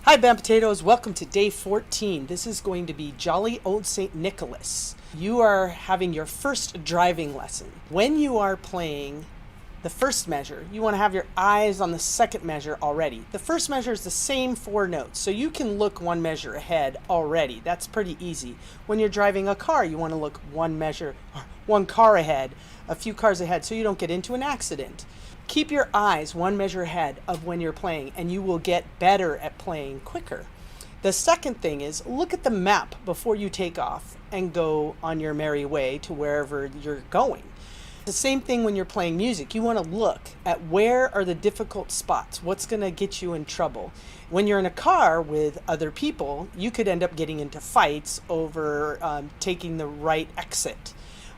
Hi Bam Potatoes, welcome to day 14. This is going to be Jolly Old St. Nicholas. You are having your first driving lesson. When you are playing the first measure, you want to have your eyes on the second measure already. The first measure is the same 4 notes, so you can look one measure ahead already. That's pretty easy. When you're driving a car, you want to look one car ahead, a few cars ahead, so you don't get into an accident. Keep your eyes one measure ahead of when you're playing, and you will get better at playing quicker. The second thing is look at the map before you take off and go on your merry way to wherever you're going. The same thing when you're playing music. You want to look at where are the difficult spots, what's going to get you in trouble. When you're in a car with other people, you could end up getting into fights over taking the right exit.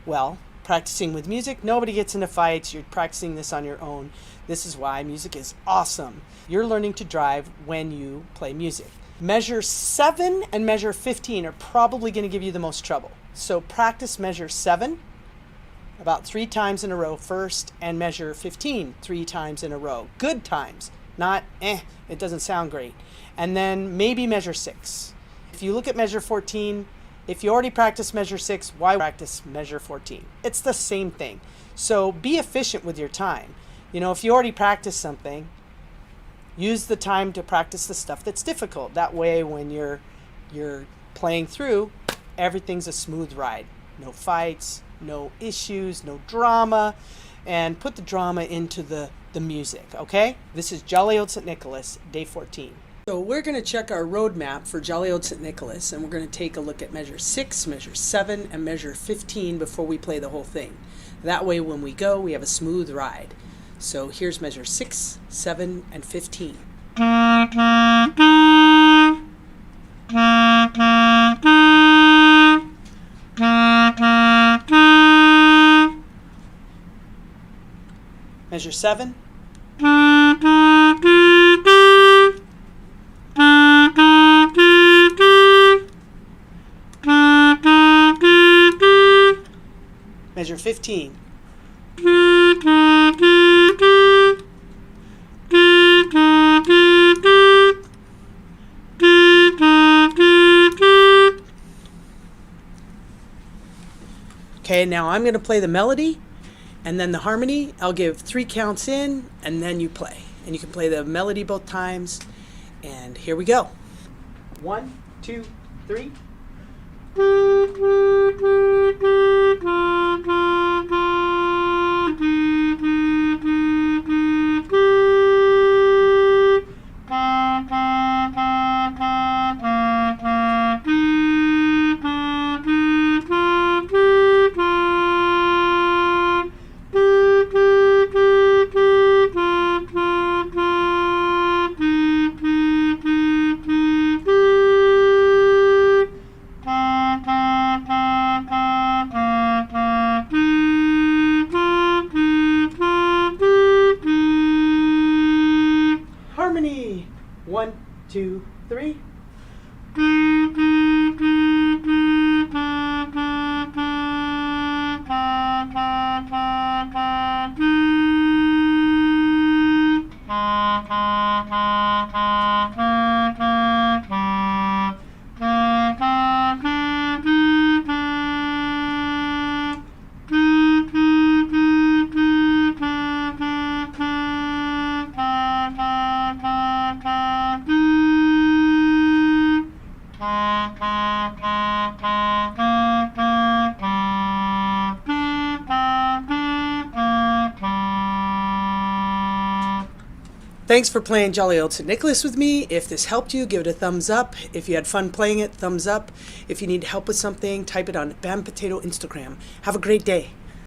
Well, practicing with music, nobody gets into fights. You're practicing this on your own. This is why music is awesome. You're learning to drive when you play music. Measure 7 and measure 15 are probably going to give you the most trouble. So practice measure 7 about 3 times in a row first, and measure 15 3 times in a row. Good times, not it doesn't sound great. And then maybe measure 6. If you look at measure 14, if you already practice measure 6, why practice measure 14? It's the same thing. So be efficient with your time. You know, if you already practice something, use the time to practice the stuff that's difficult. That way when you're playing through, everything's a smooth ride. No fights, no issues, no drama, and put the drama into the music, okay? This is Jolly Old St. Nicholas, day 14. So we're going to check our roadmap for Jolly Old St. Nicholas, and we're going to take a look at measure 6, measure 7, and measure 15 before we play the whole thing. That way when we go, we have a smooth ride. So here's measure 6, 7, and 15. Measure 7. Measure 15. Okay, now I'm going to play the melody and then the harmony. I'll give 3 counts in and then you play. And you can play the melody both times. And here we go. 1, 2, 3. Harmony. 1, 2, 3. Thanks for playing Jolly Old St. Nicholas with me. If this helped you, give it a thumbs up. If you had fun playing it, thumbs up. If you need help with something, type it on Bam Potato Instagram. Have a great day.